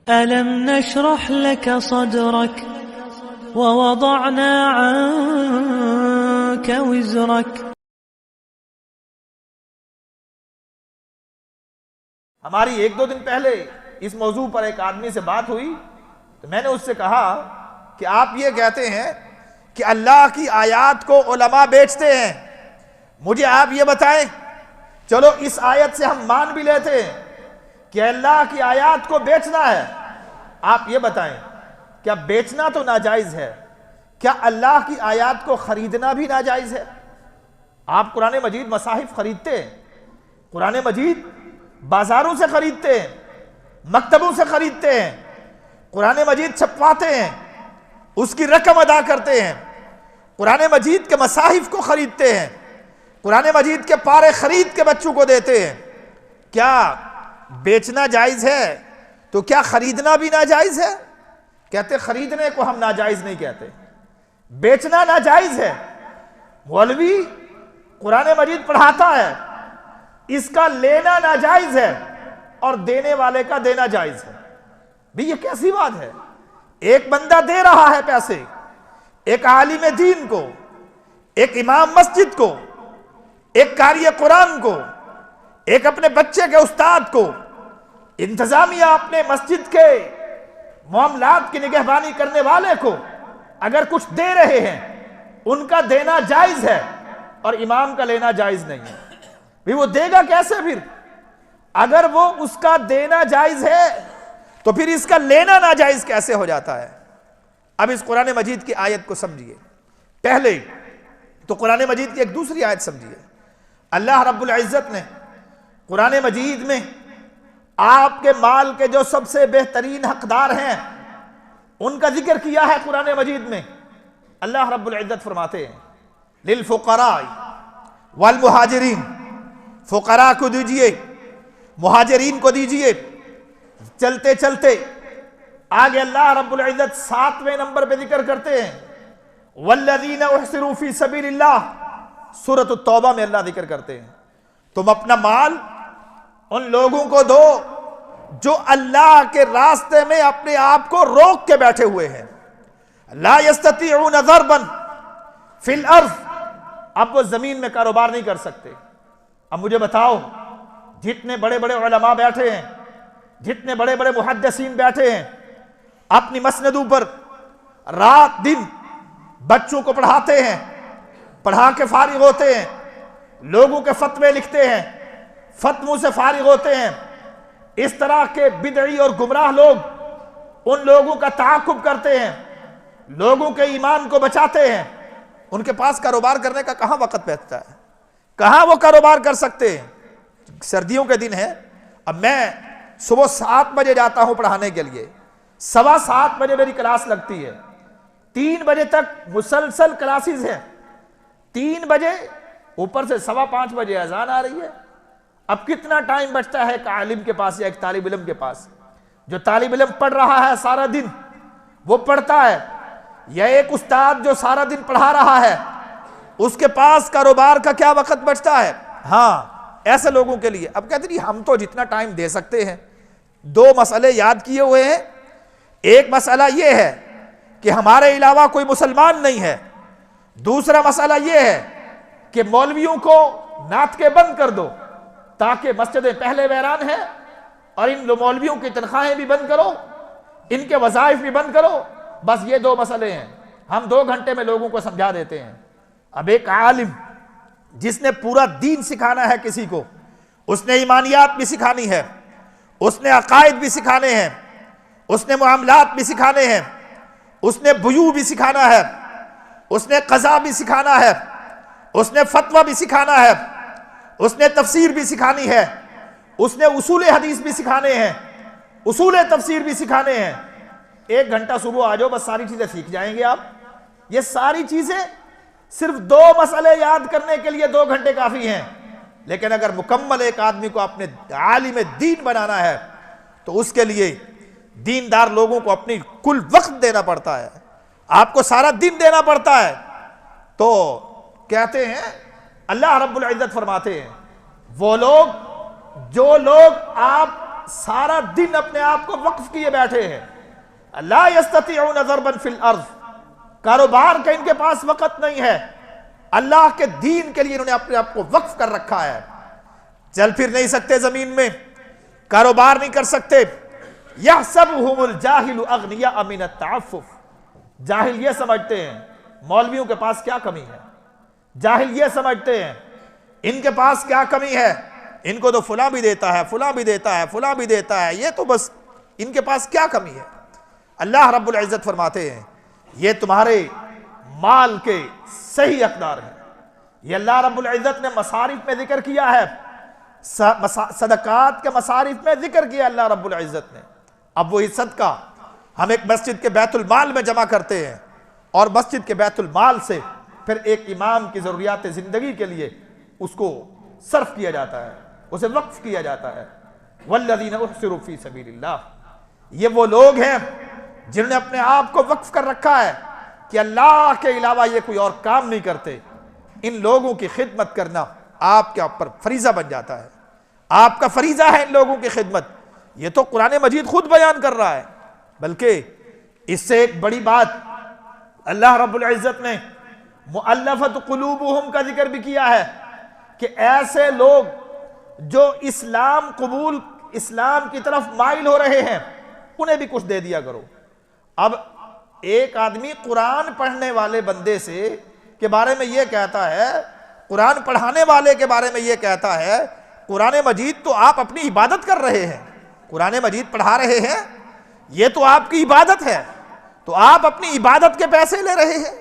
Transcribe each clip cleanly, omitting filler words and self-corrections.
ألم نشرح لك صدرك ووضعنا عنك وزرك. ہماری ایک دو دن پہلے اس موضوع پر ایک آدمی سے بات ہوئی تو میں نے اس سے کہا کہ آپ یہ کہتے ہیں کہ اللہ کی آیات کو علماء بیچتے ہیں، مجھے آپ یہ بتائیں، چلو اس آیت سے ہم مان بھی لیتے ہیں کہ اللہ کی آیات کو بیچنا ہے، آپ یہ بتائیں کیا بیچنا تو ناجائز ہے، کیا اللہ کی آیات کو خریدنا بھی ناجائز ہے؟ آپ قرآن مجید مصاحف خریدتے ہیں، قرآن مجید بازاروں سے خریدتے ہیں، مکتبوں سے خریدتے ہیں، قرآن مجید چھپواتے ہیں، اس کی رقم ادا کرتے ہیں، قرآن مجید کے مصاحف کو خریدتے ہیں، قرآن مجید کے پارے خرید کے بچوں کو دیتے ہیں، کیا بیچنا جائز ہے تو کیا خریدنا بھی ناجائز ہے؟ کہتے خریدنے کو ہم ناجائز نہیں کہتے، بیچنا ناجائز ہے۔ مولوی قرآن مجید پڑھاتا ہے، اس کا لینا ناجائز ہے اور دینے والے کا دینا جائز ہے۔ بھی یہ کیسی بات ہے؟ ایک بندہ دے رہا ہے پیسے، ایک عالم دین کو، ایک امام مسجد کو، ایک قاری قرآن کو، ایک اپنے بچے کے استاد کو، انتظامیہ اپنے مسجد کے معاملات کی نگہبانی کرنے والے کو اگر کچھ دے رہے ہیں، ان کا دینا جائز ہے اور امام کا لینا جائز نہیں ہے۔ بھی وہ دے گا کیسے پھر؟ اگر وہ اس کا دینا جائز ہے تو پھر اس کا لینا ناجائز کیسے ہو جاتا ہے؟ اب اس قرآن مجید کی آیت کو سمجھیے۔ پہلے تو قرآن مجید کی ایک دوسری آیت سمجھیے۔ اللہ رب العزت نے قرآن مجید میں آپ کے مال کے جو سب سے بہترین حقدار ہیں ان کا ذکر کیا ہے۔ قرآن مجید میں اللہ رب العزت فرماتے ہیں للفقراء والمہاجرین، فقراء کو دیجئے، مہاجرین کو دیجئے۔ چلتے چلتے آگے اللہ رب العزت 7ویں نمبر پہ ذکر کرتے ہیں والذین احصروا فی سبیل اللہ، سورۃ التوبہ میں اللہ ذکر کرتے ہیں تم اپنا مال ان لوگوں کو دو جو اللہ کے راستے میں اپنے آپ کو روک کے بیٹھے ہوئے ہیں۔ لا یستطیعون ضربا فی الارض، اب وہ زمین میں کاروبار نہیں کر سکتے۔ اب مجھے بتاؤ، جتنے بڑے بڑے علماء بیٹھے ہیں، جتنے بڑے بڑے محدثین بیٹھے ہیں، اپنی مسندوں پر رات دن بچوں کو پڑھاتے ہیں، پڑھا کے فارغ ہوتے ہیں، لوگوں کے فتوے لکھتے ہیں، فتووں سے فارغ ہوتے ہیں۔ اس طرح کے بدعی اور گمراہ لوگ ان لوگوں کا تعاقب کرتے ہیں، لوگوں کے ایمان کو بچاتے ہیں۔ ان کے پاس کاروبار کرنے کا کہاں وقت بیٹھتا ہے؟ کہاں وہ کاروبار کر سکتے ہیں؟ سردیوں کے دن ہے، اب میں صبح 7 بجے جاتا ہوں پڑھانے کے لیے، 7:15 بجے میری کلاس لگتی ہے، 3 بجے تک مسلسل کلاسز ہیں، 3 بجے اوپر سے 5:15 بجے اذان آ رہی ہے۔ اب کتنا ٹائم بچتا ہے ایک عالم کے پاس یا ایک طالب علم کے پاس؟ جو طالب علم پڑھ رہا ہے سارا دن وہ پڑھتا ہے، یا ایک استاد جو سارا دن پڑھا رہا ہے اس کے پاس کاروبار کا کیا وقت بچتا ہے؟ ہاں ایسے لوگوں کے لیے اب کہتے ہیں ہم تو جتنا ٹائم دے سکتے ہیں۔ 2 مسئلے یاد کیے ہوئے ہیں۔ ایک مسئلہ یہ ہے کہ ہمارے علاوہ کوئی مسلمان نہیں ہے، دوسرا مسئلہ یہ ہے کہ مولویوں کو نعت کے بند کر دو تاکہ مسجدیں پہلے ویران ہیں، اور ان مولویوں کی تنخواہیں بھی بند کرو، ان کے وظائف بھی بند کرو۔ بس یہ 2 مسئلے ہیں، ہم 2 گھنٹے میں لوگوں کو سمجھا دیتے ہیں۔ اب ایک عالم جس نے پورا دین سکھانا ہے کسی کو، اس نے ایمانیات بھی سکھانی ہے، اس نے عقائد بھی سکھانے ہیں، اس نے معاملات بھی سکھانے ہیں، اس نے بیوع بھی سکھانا ہے، اس نے قضا بھی سکھانا ہے، اس نے فتویٰ بھی سکھانا ہے، اس نے تفسیر بھی سکھانی ہے، اس نے اصول حدیث بھی سکھانے ہیں، اصول تفسیر بھی سکھانے ہیں۔ 1 گھنٹہ صبح آ جاؤ، بس ساری چیزیں سیکھ جائیں گے آپ۔ یہ ساری چیزیں صرف 2 مسئلے یاد کرنے کے لیے 2 گھنٹے کافی ہیں، لیکن اگر مکمل ایک آدمی کو اپنے عالم دین بنانا ہے تو اس کے لیے دیندار لوگوں کو اپنی کل وقت دینا پڑتا ہے، آپ کو سارا دن دینا پڑتا ہے۔ تو کہتے ہیں اللہ رب العزت فرماتے ہیں وہ لوگ جو لوگ آپ سارا دن اپنے آپ کو وقف کیے بیٹھے ہیں. لا یستطیعون ضربا فی الارض, کاروبار کا ان کے پاس وقت نہیں ہے. اللہ کے دین کے لیے انہوں نے اپنے آپ کو وقف کر رکھا ہے. چل پھر نہیں سکتے زمین میں, کاروبار نہیں کر سکتے. یحسبہم الجاہل اغنیاء من التعفف, جاہل یہ سمجھتے ہیں مولویوں کے پاس کیا کمی ہے. جاہل یہ سمجھتے ہیں ان کے پاس کیا کمی ہے, ان کو تو فلاں بھی دیتا ہے, فلاں بھی دیتا ہے, فلاں بھی دیتا ہے, یہ تو بس ان کے پاس کیا کمی ہے. اللہ رب العزت فرماتے ہیں یہ تمہارے مال کے صحیح حقدار ہیں. یہ اللہ رب العزت نے مصارف میں ذکر کیا ہے, صدقات کے مصارف میں ذکر کیا اللہ رب العزت نے. اب وہی صدقہ ہم ایک مسجد کے بیت المال میں جمع کرتے ہیں, اور مسجد کے بیت المال سے پھر ایک امام کی ضروریات زندگی کے لیے اس کو صرف کیا جاتا ہے, اسے وقف کیا جاتا ہے. والذین احصروا فی سبیل اللہ, یہ وہ لوگ ہیں جنہوں نے اپنے آپ کو وقف کر رکھا ہے کہ اللہ کے علاوہ یہ کوئی اور کام نہیں کرتے. ان لوگوں کی خدمت کرنا آپ کے اوپر فریضہ بن جاتا ہے, آپ کا فریضہ ہے ان لوگوں کی خدمت. یہ تو قرآن مجید خود بیان کر رہا ہے, بلکہ اس سے ایک بڑی بات اللہ رب العزت نے مؤلفت قلوبہم کا ذکر بھی کیا ہے کہ ایسے لوگ جو اسلام کی طرف مائل ہو رہے ہیں انہیں بھی کچھ دے دیا کرو. اب ایک آدمی قرآن پڑھنے والے بندے سے کے بارے میں یہ کہتا ہے, قرآن پڑھانے والے کے بارے میں یہ کہتا ہے قرآن مجید تو آپ اپنی عبادت کر رہے ہیں, قرآن مجید پڑھا رہے ہیں, یہ تو آپ کی عبادت ہے, تو آپ اپنی عبادت کے پیسے لے رہے ہیں.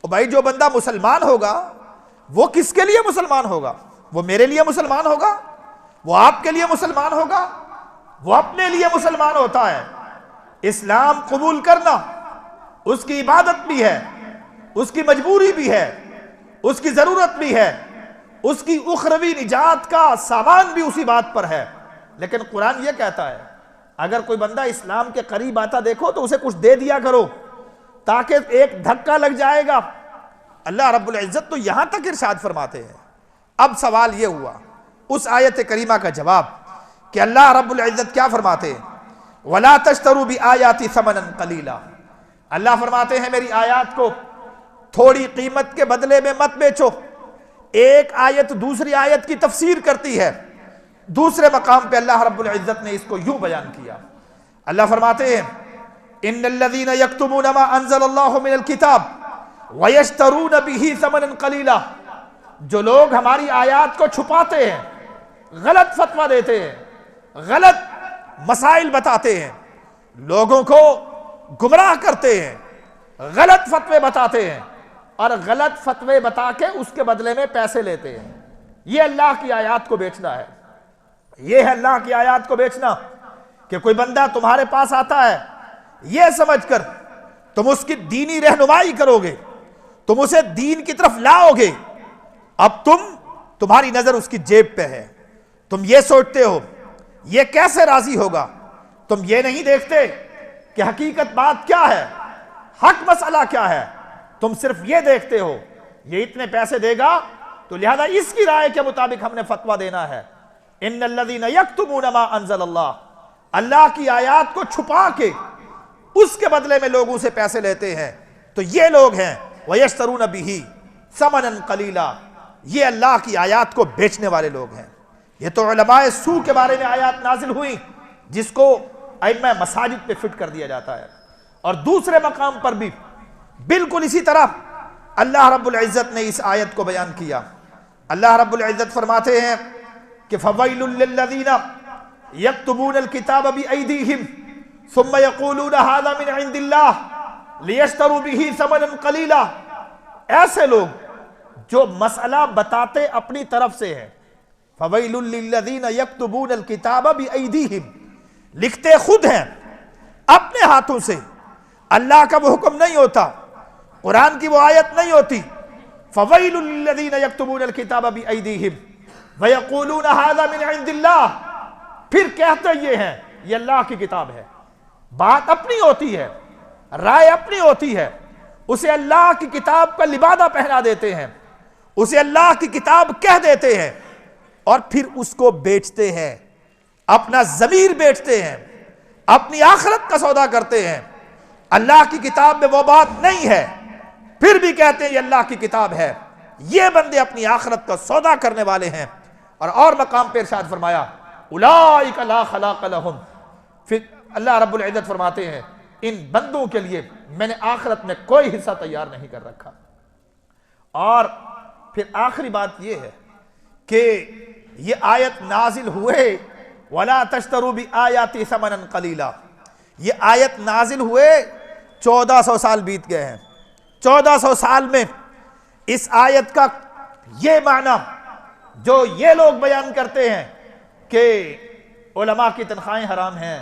اور بھائی جو بندہ مسلمان ہوگا وہ کس کے لیے مسلمان ہوگا؟ وہ میرے لیے مسلمان ہوگا, وہ آپ کے لیے مسلمان ہوگا, وہ اپنے لیے مسلمان ہوتا ہے. اسلام قبول کرنا اس کی عبادت بھی ہے, اس کی مجبوری بھی ہے, اس کی ضرورت بھی ہے, اس کی اخروی نجات کا سامان بھی اسی بات پر ہے. لیکن قرآن یہ کہتا ہے اگر کوئی بندہ اسلام کے قریب آتا دیکھو تو اسے کچھ دے دیا کرو تاکہ ایک دھکا لگ جائے گا. اللہ رب العزت تو یہاں تک ارشاد فرماتے ہیں. اب سوال یہ ہوا اس آیت کریمہ کا جواب کہ اللہ رب العزت کیا فرماتے ہیں, وَلَا تَشْتَرُوا بِآيَاتِ ثَمَنًا قَلِيلًا, اللہ فرماتے ہیں میری آیات کو تھوڑی قیمت کے بدلے میں مت بیچو. ایک آیت دوسری آیت کی تفسیر کرتی ہے. دوسرے مقام پہ اللہ رب العزت نے اس کو یوں بیان کیا. اللہ فرماتے ہیں ان الذين يكتمون ما انزل الله من الكتاب ويشترون به ثمنا قليلا, جو لوگ ہماری آیات کو چھپاتے ہیں, غلط فتویٰ دیتے ہیں, غلط مسائل بتاتے ہیں, لوگوں کو گمراہ کرتے ہیں, غلط فتوے بتاتے ہیں اور غلط فتوے بتا کے اس کے بدلے میں پیسے لیتے ہیں. یہ اللہ کی آیات کو بیچنا ہے. یہ ہے اللہ کی آیات کو بیچنا کہ کوئی بندہ تمہارے پاس آتا ہے یہ سمجھ کر تم اس کی دینی رہنمائی کرو گے, تم اسے دین کی طرف لاؤ گے. اب تمہاری نظر اس کی جیب پہ ہے, تم یہ سوچتے ہو یہ کیسے راضی ہوگا, تم یہ نہیں دیکھتے کہ حقیقت بات کیا ہے, حق مسئلہ کیا ہے, تم صرف یہ دیکھتے ہو یہ اتنے پیسے دے گا تو لہذا اس کی رائے کے مطابق ہم نے فتویٰ دینا ہے. ان الذین یکتمون ما انزل اللہ, اللہ کی آیات کو چھپا کے اس کے بدلے میں لوگوں سے پیسے لیتے ہیں, تو یہ لوگ ہیں وَيَشْتَرُونَ بِهِ ثَمَنًا قَلِيلًا, یہ اللہ کی آیات کو بیچنے والے لوگ ہیں. یہ تو علماء سو کے بارے میں آیات نازل ہوئی جس کو ائمہ مساجد پہ فٹ کر دیا جاتا ہے. اور دوسرے مقام پر بھی بالکل اسی طرح اللہ رب العزت نے اس آیت کو بیان کیا. اللہ رب العزت فرماتے ہیں کہ فَوَيْلٌ لِّلَّذِينَ يَكْتُبُونَ الْكِتَابَ بِأَيْدِيهِمْ ثُمَّ يَقُولُونَ هَذَا مِنْ عِنْدِ اللَّهِ لِيَشْتَرُوا بِهِ ثَمَنًا قَلِيلًا, ایسے لوگ جو مسئلہ بتاتے اپنی طرف سے ہیں. فَوَيْلٌ لِّلَّذِينَ يَكْتُبُونَ الْكِتَابَ بِأَيْدِيهِمْ, لکھتے خود ہیں اپنے ہاتھوں سے, اللہ کا وہ حکم نہیں ہوتا, قرآن کی وہ آیت نہیں ہوتی. فَوَيْلٌ لِّلَّذِينَ يَكْتُبُونَ الْكِتَابَ بِأَيْدِيهِمْ وَيَقُولُونَ هَذَا مِنْ عِنْدِ اللَّهِ, پھر کہتے یہ ہیں یہ اللہ کی کتاب ہے. بات اپنی ہوتی ہے, رائے اپنی ہوتی ہے, اسے اللہ کی کتاب کا لبادہ پہنا دیتے ہیں, اسے اللہ کی کتاب کہہ دیتے ہیں اور پھر اس کو بیچتے ہیں. اپنا ضمیر بیچتے ہیں، اپنی آخرت کا سودا کرتے ہیں، اللہ کی کتاب میں وہ بات نہیں ہے پھر بھی کہتے ہیں یہ اللہ کی کتاب ہے، یہ بندے اپنی آخرت کا سودا کرنے والے ہیں۔ اور مقام پہ ارشاد فرمایا اولئک لا خلاق لہم، پھر اللہ رب العزت فرماتے ہیں ان بندوں کے لیے میں نے آخرت میں کوئی حصہ تیار نہیں کر رکھا۔ اور پھر آخری بات یہ ہے کہ یہ آیت نازل ہوئے وَلَا تَشْتَرُوا بِآيَاتِ ثَمَنًا قَلِيلًا، یہ آیت نازل ہوئے 1400 سال بیت گئے ہیں۔ 1400 سال میں اس آیت کا یہ معنی جو یہ لوگ بیان کرتے ہیں کہ علماء کی تنخواہیں حرام ہیں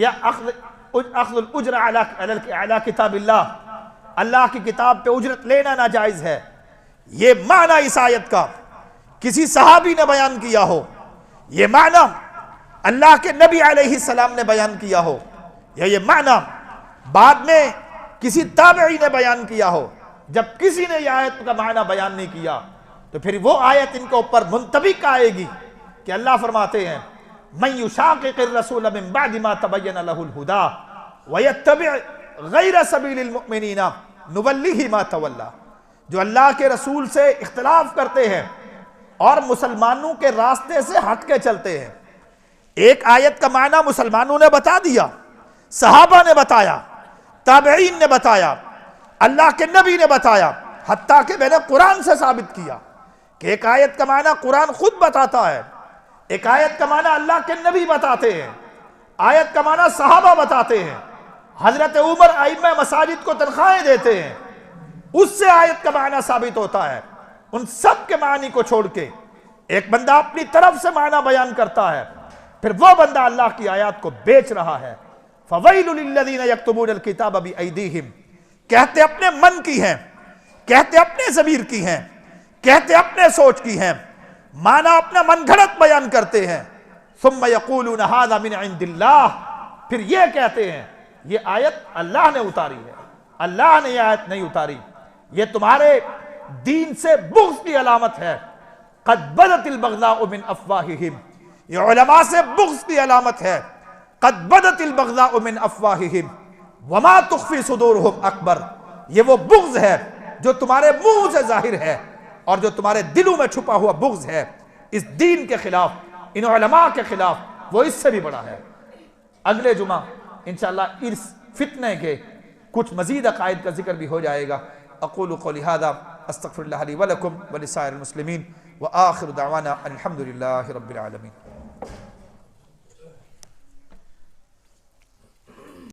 یا اخذ الاجر علی کتاب اللہ کی کتاب پہ اجرت لینا ناجائز ہے، یہ معنی اس آیت کا کسی صحابی نے بیان کیا ہو، یہ معنی اللہ کے نبی علیہ السلام نے بیان کیا ہو، یا یہ معنی بعد میں کسی تابعی نے بیان کیا ہو، جب کسی نے یہ آیت کا معنی بیان نہیں کیا تو پھر وہ آیت ان کے اوپر منطبق آئے گی کہ اللہ فرماتے ہیں من یشاقق الرسول من بعد ما تبین له الہدی ویتبع غیر سبیل المؤمنین نولہ ما تولی، جو اللہ کے رسول سے اختلاف کرتے ہیں اور مسلمانوں کے راستے سے ہٹ کے چلتے ہیں۔ ایک آیت کا معنی مسلمانوں نے بتا دیا، صحابہ نے بتایا، تابعین نے بتایا، اللہ کے نبی نے بتایا، حتیٰ کہ میں نے قرآن سے ثابت کیا کہ ایک آیت کا معنی قرآن خود بتاتا ہے، ایک آیت کا معنی اللہ کے نبی بتاتے ہیں، آیت کا معنی صحابہ بتاتے ہیں، حضرت عمر ائمہ مساجد کو تنخواہیں دیتے ہیں، اس سے آیت کا معنی ثابت ہوتا ہے۔ ان سب کے معنی کو چھوڑ کے ایک بندہ اپنی طرف سے معنی بیان کرتا ہے، پھر وہ بندہ اللہ کی آیات کو بیچ رہا ہے۔ فَوَيْلُ لِلَّذِينَ يَكْتُبُونَ الْكِتَابَ بِأَيْدِيهِمْ، کہتے اپنے من کی ہیں، کہتے اپنے ضمیر کی ہیں، کہتے اپنے سوچ کی ہیں، معنی اپنا من گھڑت بیان کرتے ہیں۔ ثُمَّ يَقُولُونَ هَذَا مِنْ عِنْدِ اللَّهِ، پھر یہ کہتے ہیں یہ آیت اللہ نے اتاری ہے، اللہ نے یہ آیت نہیں اتاری، یہ تمہارے دین سے بغض کی علامت ہے۔ قَدْ بَدَتِ الْبَغْضَاءُ مِنْ أَفْوَاهِهِمْ، یہ علماء سے بغض کی علامت ہے۔ قَدْ بَدَتِ الْبَغْضَاءُ مِنْ أَفْوَاهِهِمْ وَمَا تُخْفِي صُدُورُهُمْ أَكْبَرُ، یہ وہ بغض ہے جو تمہارے منہ سے ظاہر ہے اور جو تمہارے دلوں میں چھپا ہوا بغض ہے اس دین کے خلاف، ان علماء کے خلاف، وہ اس سے بھی بڑا ہے۔ اگلے جمعہ انشاءاللہ اس فتنے کے کچھ مزید عقائد کا ذکر بھی ہو جائے گا۔ اقول قولی ھذا استغفر اللہ لی ولکم ولسائر المسلمین وآخر دعوانا الحمد للہ رب العالمین۔